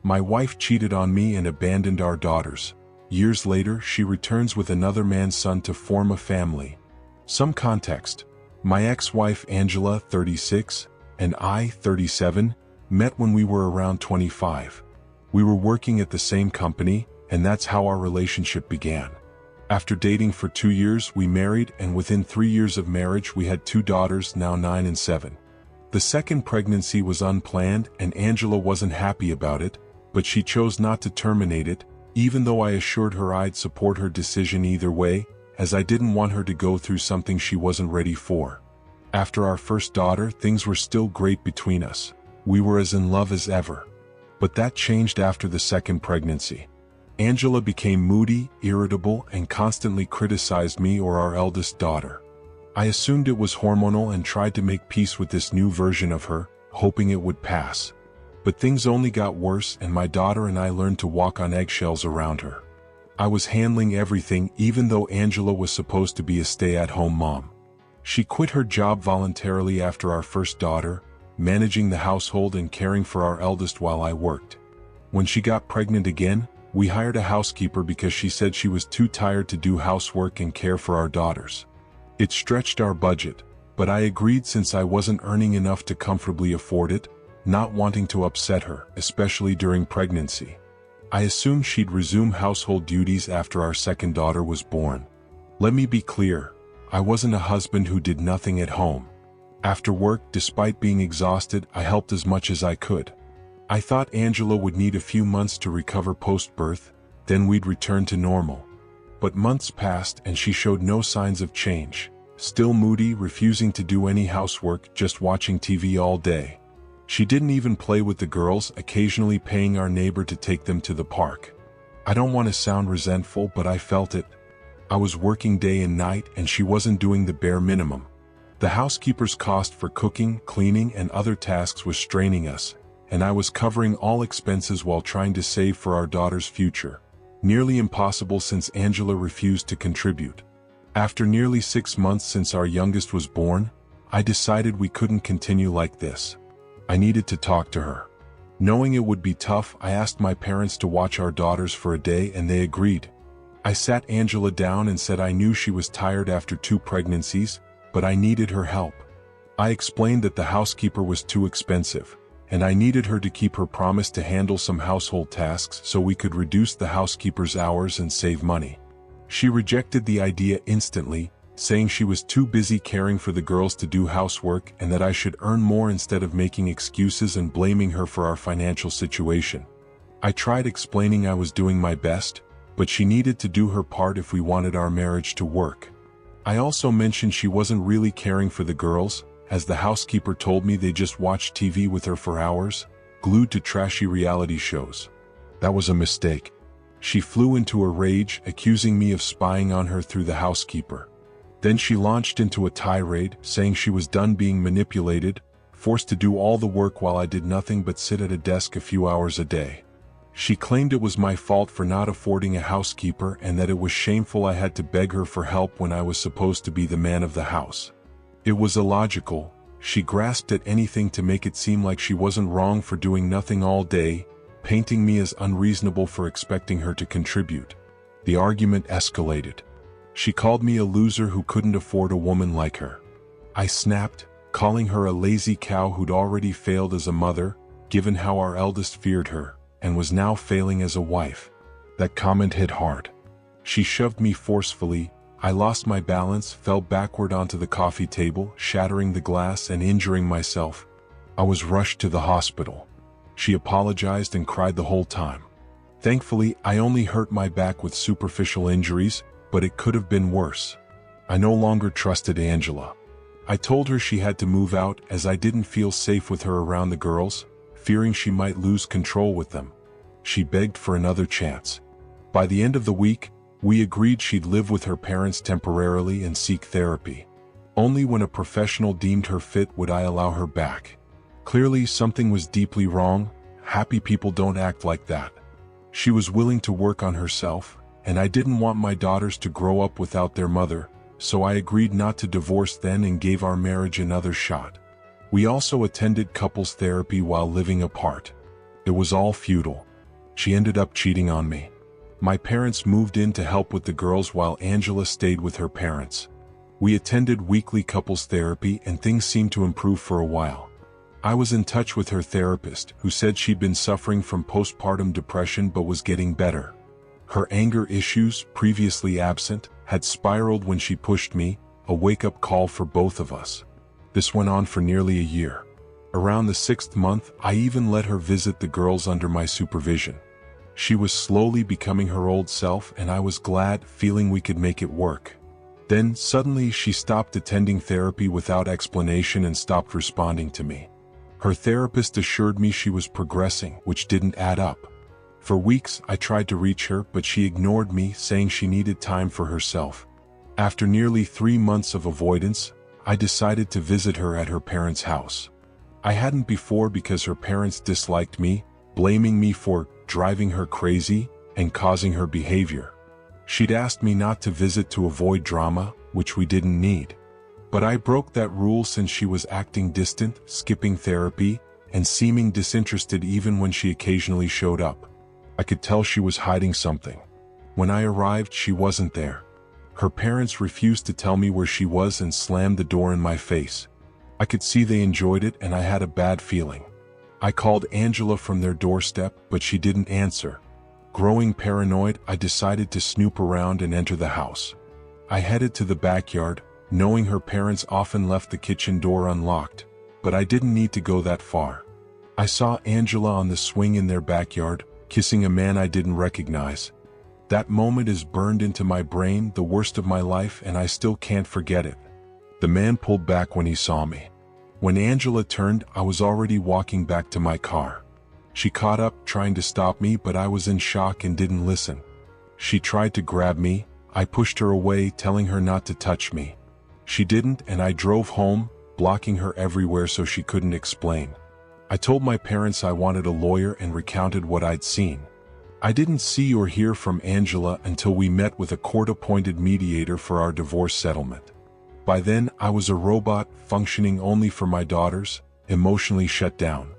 My wife cheated on me and abandoned our daughters. Years later, she returns with another man's son to form a family. Some context. My ex-wife Angela, 36, and I, 37, met when we were around 25. We were working at the same company, and that's how our relationship began. After dating for 2 years, we married, and within 3 years of marriage we had 2 daughters, now 9 and 7. The second pregnancy was unplanned, and Angela wasn't happy about it, but she chose not to terminate it, even though I assured her I'd support her decision either way, as I didn't want her to go through something she wasn't ready for. After our first daughter, things were still great between us. We were as in love as ever. But that changed after the second pregnancy. Angela became moody, irritable, and constantly criticized me or our eldest daughter. I assumed it was hormonal and tried to make peace with this new version of her, hoping it would pass. But things only got worse, and my daughter and I learned to walk on eggshells around her. I was handling everything, even though Angela was supposed to be a stay-at-home mom. She quit her job voluntarily after our first daughter, managing the household and caring for our eldest while I worked. When she got pregnant again, we hired a housekeeper because she said she was too tired to do housework and care for our daughters. It stretched our budget, but I agreed since I wasn't earning enough to comfortably afford it, not wanting to upset her, especially during pregnancy. I assumed she'd resume household duties after our second daughter was born. Let me be clear, I wasn't a husband who did nothing at home. After work, despite being exhausted, I helped as much as I could. I thought Angela would need a few months to recover post-birth, then we'd return to normal. But months passed and she showed no signs of change. Still moody, refusing to do any housework, just watching TV all day. She didn't even play with the girls, occasionally paying our neighbor to take them to the park. I don't want to sound resentful, but I felt it. I was working day and night and she wasn't doing the bare minimum. The housekeeper's cost for cooking, cleaning, and other tasks was straining us, and I was covering all expenses while trying to save for our daughter's future. Nearly impossible since Angela refused to contribute. After nearly 6 months since our youngest was born, I decided we couldn't continue like this. I needed to talk to her. Knowing it would be tough, I asked my parents to watch our daughters for a day and they agreed. I sat Angela down and said I knew she was tired after 2 pregnancies, but I needed her help. I explained that the housekeeper was too expensive, and I needed her to keep her promise to handle some household tasks so we could reduce the housekeeper's hours and save money. She rejected the idea instantly, saying she was too busy caring for the girls to do housework and that I should earn more instead of making excuses and blaming her for our financial situation. I tried explaining I was doing my best, but she needed to do her part if we wanted our marriage to work. I also mentioned she wasn't really caring for the girls, as the housekeeper told me they just watched TV with her for hours, glued to trashy reality shows. That was a mistake. She flew into a rage, accusing me of spying on her through the housekeeper. Then she launched into a tirade, saying she was done being manipulated, forced to do all the work while I did nothing but sit at a desk a few hours a day. She claimed it was my fault for not affording a housekeeper and that it was shameful I had to beg her for help when I was supposed to be the man of the house. It was illogical. She grasped at anything to make it seem like she wasn't wrong for doing nothing all day, painting me as unreasonable for expecting her to contribute. The argument escalated. She called me a loser who couldn't afford a woman like her. I snapped, calling her a lazy cow who'd already failed as a mother, given how our eldest feared her, and was now failing as a wife. That comment hit hard. She shoved me forcefully. I lost my balance, fell backward onto the coffee table, shattering the glass and injuring myself. I was rushed to the hospital. She apologized and cried the whole time. Thankfully, I only hurt my back with superficial injuries, but it could have been worse. I no longer trusted Angela. I told her she had to move out as I didn't feel safe with her around the girls, fearing she might lose control with them. She begged for another chance. By the end of the week, we agreed she'd live with her parents temporarily and seek therapy. Only when a professional deemed her fit would I allow her back. Clearly, something was deeply wrong. Happy people don't act like that. She was willing to work on herself, and I didn't want my daughters to grow up without their mother, so I agreed not to divorce then and gave our marriage another shot. We also attended couples therapy while living apart. It was all futile. she ended up cheating on me. My parents moved in to help with the girls while Angela stayed with her parents. We attended weekly couples therapy and things seemed to improve for a while. I was in touch with her therapist, who said she'd been suffering from postpartum depression but was getting better. Her anger issues, previously absent, had spiraled when she pushed me, a wake-up call for both of us. This went on for nearly a year. Around the 6th month, I even let her visit the girls under my supervision. She was slowly becoming her old self and I was glad, feeling we could make it work. Then, suddenly, she stopped attending therapy without explanation and stopped responding to me. Her therapist assured me she was progressing, which didn't add up. For weeks, I tried to reach her, but she ignored me, saying she needed time for herself. After nearly 3 months of avoidance, I decided to visit her at her parents' house. I hadn't before because her parents disliked me, blaming me for driving her crazy and causing her behavior. She'd asked me not to visit to avoid drama, which we didn't need. But I broke that rule since she was acting distant, skipping therapy, and seeming disinterested even when she occasionally showed up. I could tell she was hiding something. When I arrived, she wasn't there. Her parents refused to tell me where she was and slammed the door in my face. I could see they enjoyed it and I had a bad feeling. I called Angela from their doorstep, but she didn't answer. Growing paranoid, I decided to snoop around and enter the house. I headed to the backyard, knowing her parents often left the kitchen door unlocked, but I didn't need to go that far. I saw Angela on the swing in their backyard, kissing a man I didn't recognize. That moment is burned into my brain, the worst of my life, and I still can't forget it. The man pulled back when he saw me. When Angela turned, I was already walking back to my car. She caught up, trying to stop me, but I was in shock and didn't listen. She tried to grab me. I pushed her away, telling her not to touch me. She didn't, and I drove home, blocking her everywhere so she couldn't explain. I told my parents I wanted a lawyer and recounted what I'd seen. I didn't see or hear from Angela until we met with a court-appointed mediator for our divorce settlement. By then, I was a robot, functioning only for my daughters, emotionally shut down.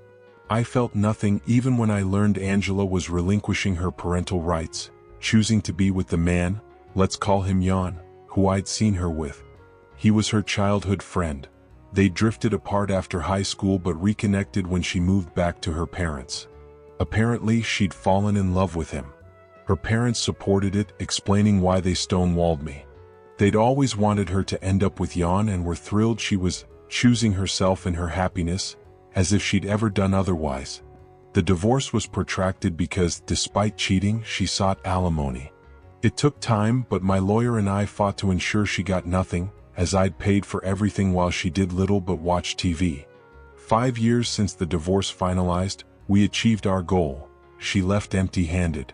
I felt nothing even when I learned Angela was relinquishing her parental rights, choosing to be with the man, let's call him Jan, who I'd seen her with. He was her childhood friend. They drifted apart after high school but reconnected when she moved back to her parents. Apparently, she'd fallen in love with him. Her parents supported it, explaining why they stonewalled me. They'd always wanted her to end up with Jan and were thrilled she was choosing herself and her happiness, as if she'd ever done otherwise. The divorce was protracted because, despite cheating, she sought alimony. It took time, but my lawyer and I fought to ensure she got nothing, as I'd paid for everything while she did little but watch TV. 5 years since the divorce finalized, we achieved our goal. She left empty-handed.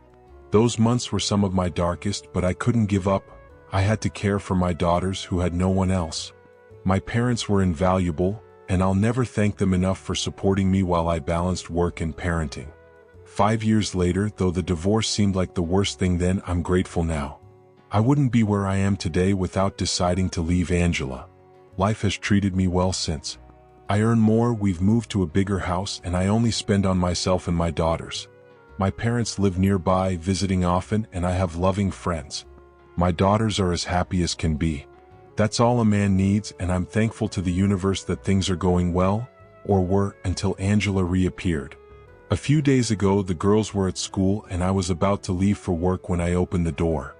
Those months were some of my darkest, but I couldn't give up. I had to care for my daughters who had no one else. My parents were invaluable, and I'll never thank them enough for supporting me while I balanced work and parenting. 5 years later, though the divorce seemed like the worst thing then, I'm grateful now. I wouldn't be where I am today without deciding to leave Angela. Life has treated me well since. I earn more, we've moved to a bigger house, and I only spend on myself and my daughters. My parents live nearby, visiting often, and I have loving friends. My daughters are as happy as can be. That's all a man needs, and I'm thankful to the universe that things are going well, or were, until Angela reappeared. A few days ago, the girls were at school and I was about to leave for work when I opened the door.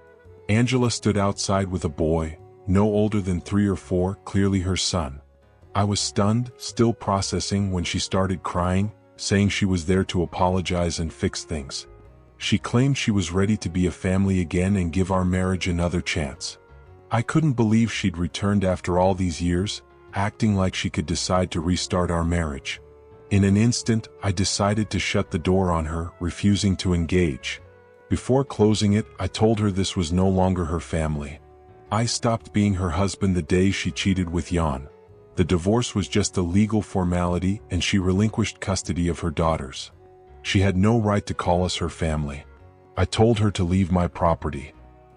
Angela stood outside with a boy, no older than 3 or 4, clearly her son. I was stunned, still processing, when she started crying, saying she was there to apologize and fix things. She claimed she was ready to be a family again and give our marriage another chance. I couldn't believe she'd returned after all these years, acting like she could decide to restart our marriage. In an instant, I decided to shut the door on her, refusing to engage. Before closing it, I told her this was no longer her family. I stopped being her husband the day she cheated with Jan. The divorce was just a legal formality and she relinquished custody of her daughters. She had no right to call us her family. I told her to leave my property.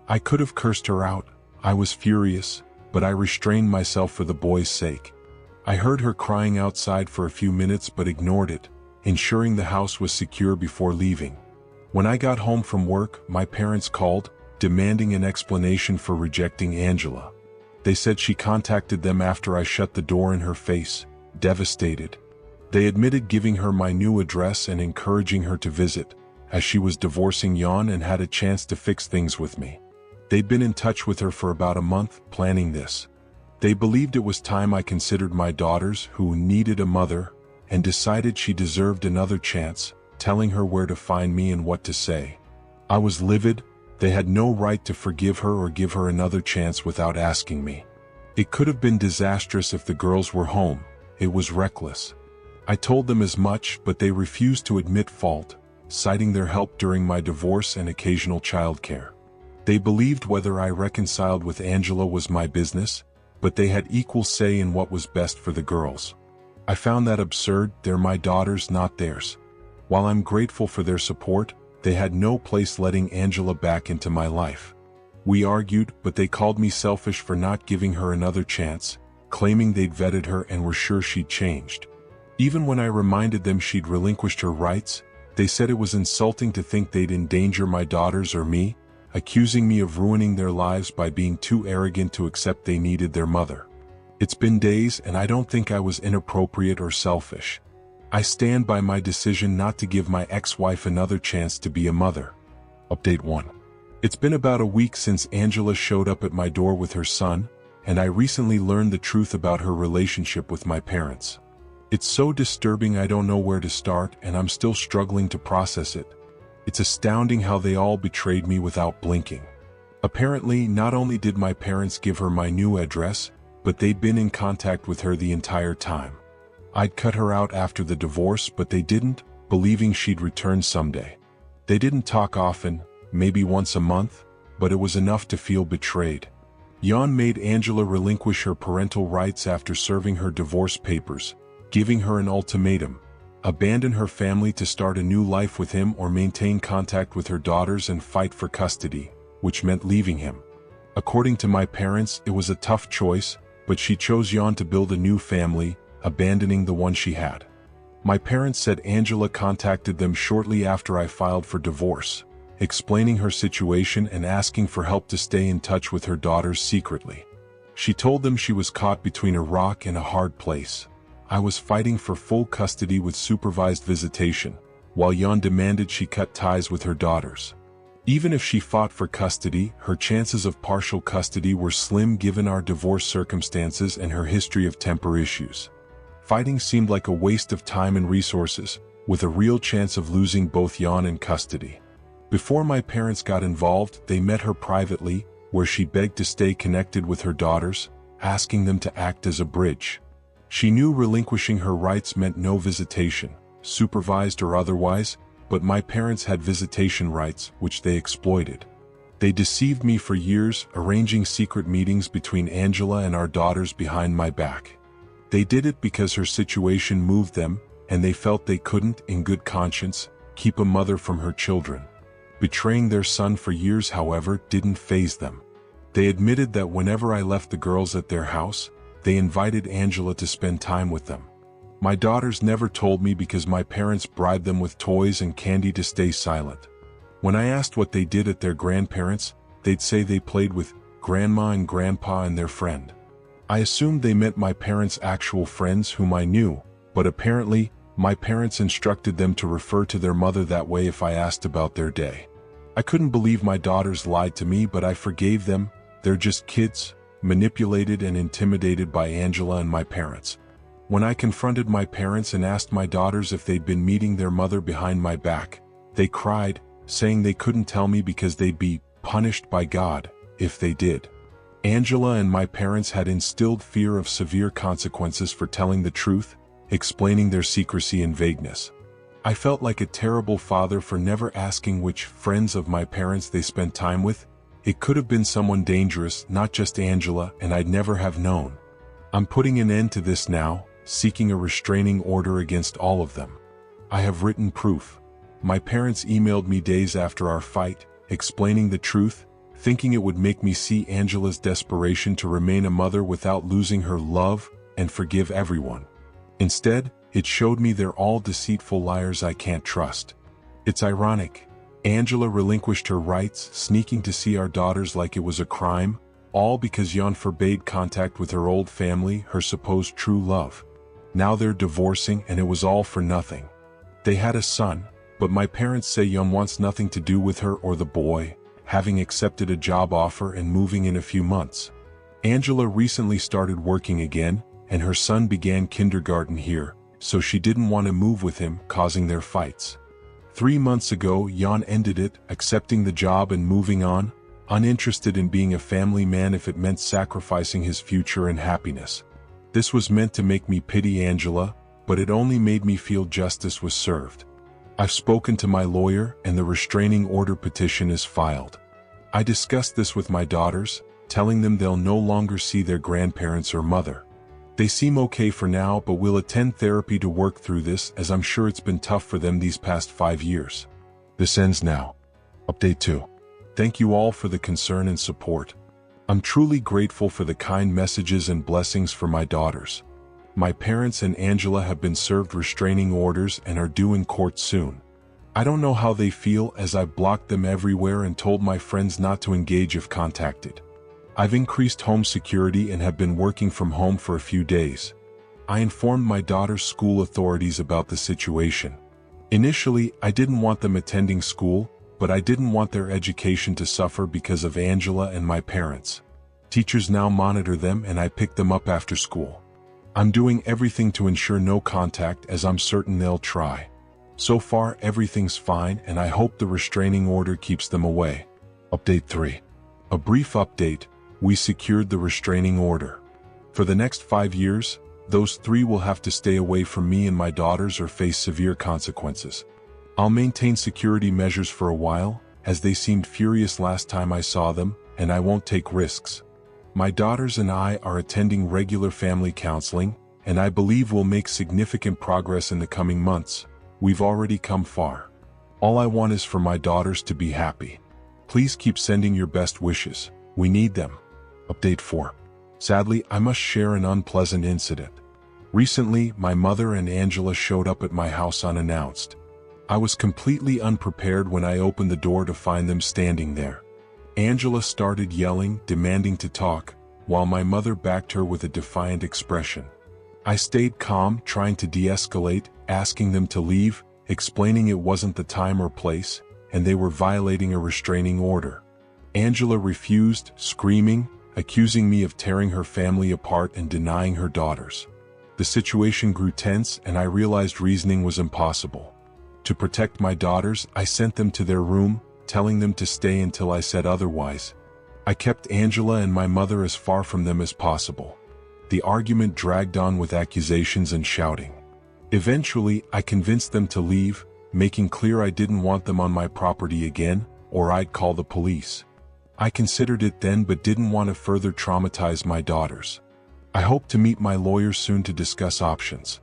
I could have cursed her out. I was furious, but I restrained myself for the boy's sake. I heard her crying outside for a few minutes but ignored it, ensuring the house was secure before leaving. When I got home from work, my parents called, demanding an explanation for rejecting Angela. They said she contacted them after I shut the door in her face, devastated. They admitted giving her my new address and encouraging her to visit, as she was divorcing Jan and had a chance to fix things with me. They'd been in touch with her for about a month, planning this. They believed it was time I considered my daughters, who needed a mother, and decided she deserved another chance, telling her where to find me and what to say. I was livid. They had no right to forgive her or give her another chance without asking me. It could have been disastrous if the girls were home. It was reckless. I told them as much, but they refused to admit fault, citing their help during my divorce and occasional childcare. They believed whether I reconciled with Angela was my business, but they had equal say in what was best for the girls. I found that absurd. They're my daughters, not theirs. While I'm grateful for their support, they had no place letting Angela back into my life. We argued, but they called me selfish for not giving her another chance, claiming they'd vetted her and were sure she'd changed. Even when I reminded them she'd relinquished her rights, they said it was insulting to think they'd endanger my daughters or me, accusing me of ruining their lives by being too arrogant to accept they needed their mother. It's been days and I don't think I was inappropriate or selfish. I stand by my decision not to give my ex-wife another chance to be a mother. Update 1. It's been about a week since Angela showed up at my door with her son, and I recently learned the truth about her relationship with my parents. It's so disturbing I don't know where to start, and I'm still struggling to process it. It's astounding how they all betrayed me without blinking. Apparently, not only did my parents give her my new address, but they'd been in contact with her the entire time. I'd cut her out after the divorce, but they didn't, believing she'd return someday. They didn't talk often, maybe once a month, but it was enough to feel betrayed. Jan made Angela relinquish her parental rights after serving her divorce papers, giving her an ultimatum: abandon her family to start a new life with him or maintain contact with her daughters and fight for custody, which meant leaving him. According to my parents, it was a tough choice, but she chose Jan to build a new family, abandoning the one she had. My parents said Angela contacted them shortly after I filed for divorce, explaining her situation and asking for help to stay in touch with her daughters secretly. She told them she was caught between a rock and a hard place. I was fighting for full custody with supervised visitation, while Jan demanded she cut ties with her daughters. Even if she fought for custody, her chances of partial custody were slim given our divorce circumstances and her history of temper issues. Fighting seemed like a waste of time and resources, with a real chance of losing both Jan and custody. Before my parents got involved, they met her privately, where she begged to stay connected with her daughters, asking them to act as a bridge. She knew relinquishing her rights meant no visitation, supervised or otherwise, but my parents had visitation rights, which they exploited. They deceived me for years, arranging secret meetings between Angela and our daughters behind my back. They did it because her situation moved them, and they felt they couldn't, in good conscience, keep a mother from her children. Betraying their son for years, however, didn't faze them. They admitted that whenever I left the girls at their house, they invited Angela to spend time with them. My daughters never told me because my parents bribed them with toys and candy to stay silent. When I asked what they did at their grandparents', they'd say they played with Grandma and Grandpa and their friend. I assumed they meant my parents' actual friends whom I knew, but apparently, my parents instructed them to refer to their mother that way if I asked about their day. I couldn't believe my daughters lied to me, but I forgave them. They're just kids, manipulated and intimidated by Angela and my parents. When I confronted my parents and asked my daughters if they'd been meeting their mother behind my back, they cried, saying they couldn't tell me because they'd be punished by God if they did. Angela and my parents had instilled fear of severe consequences for telling the truth, explaining their secrecy and vagueness. I felt like a terrible father for never asking which friends of my parents they spent time with. It could have been someone dangerous, not just Angela, and I'd never have known. I'm putting an end to this now, seeking a restraining order against all of them. I have written proof. My parents emailed me days after our fight, explaining the truth, thinking it would make me see Angela's desperation to remain a mother without losing her love and forgive everyone. Instead, it showed me they're all deceitful liars I can't trust. It's ironic. Angela relinquished her rights, sneaking to see our daughters like it was a crime, all because Jan forbade contact with her old family, her supposed true love. Now they're divorcing and it was all for nothing. They had a son, but my parents say Jan wants nothing to do with her or the boy, having accepted a job offer and moving in a few months. Angela recently started working again, and her son began kindergarten here, so she didn't want to move with him, causing their fights. 3 months ago, Jan ended it, accepting the job and moving on, uninterested in being a family man if it meant sacrificing his future and happiness. This was meant to make me pity Angela, but it only made me feel justice was served. I've spoken to my lawyer and the restraining order petition is filed. I discussed this with my daughters, telling them they'll no longer see their grandparents or mother. They seem okay for now, but will attend therapy to work through this, as I'm sure it's been tough for them these past 5 years. This ends now. Update 2. Thank you all for the concern and support. I'm truly grateful for the kind messages and blessings for my daughters. My parents and Angela have been served restraining orders and are due in court soon. I don't know how they feel, as I've blocked them everywhere and told my friends not to engage if contacted. I've increased home security and have been working from home for a few days. I informed my daughter's school authorities about the situation. Initially, I didn't want them attending school, but I didn't want their education to suffer because of Angela and my parents. Teachers now monitor them and I pick them up after school. I'm doing everything to ensure no contact, as I'm certain they'll try. So far, everything's fine and I hope the restraining order keeps them away. Update 3. A brief update. We secured the restraining order. For the next 5 years, those 3 will have to stay away from me and my daughters or face severe consequences. I'll maintain security measures for a while, as they seemed furious last time I saw them, and I won't take risks. My daughters and I are attending regular family counseling, and I believe we'll make significant progress in the coming months. We've already come far. All I want is for my daughters to be happy. Please keep sending your best wishes. We need them. Update 4. Sadly, I must share an unpleasant incident. Recently, my mother and Angela showed up at my house unannounced. I was completely unprepared when I opened the door to find them standing there. Angela started yelling, demanding to talk, while my mother backed her with a defiant expression. I stayed calm, trying to de-escalate, asking them to leave, explaining it wasn't the time or place, and they were violating a restraining order. Angela refused, screaming, accusing me of tearing her family apart and denying her daughters. The situation grew tense and I realized reasoning was impossible. To protect my daughters, I sent them to their room, telling them to stay until I said otherwise. I kept Angela and my mother as far from them as possible. The argument dragged on with accusations and shouting. Eventually, I convinced them to leave, making clear I didn't want them on my property again, or I'd call the police. I considered it then but didn't want to further traumatize my daughters. I hope to meet my lawyer soon to discuss options.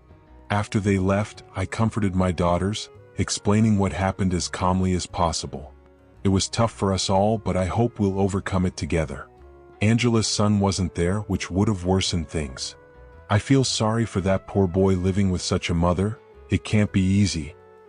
After they left, I comforted my daughters, explaining what happened as calmly as possible. It was tough for us all, but I hope we'll overcome it together. Angela's son wasn't there, which would have worsened things. I feel sorry for that poor boy living with such a mother. It can't be easy.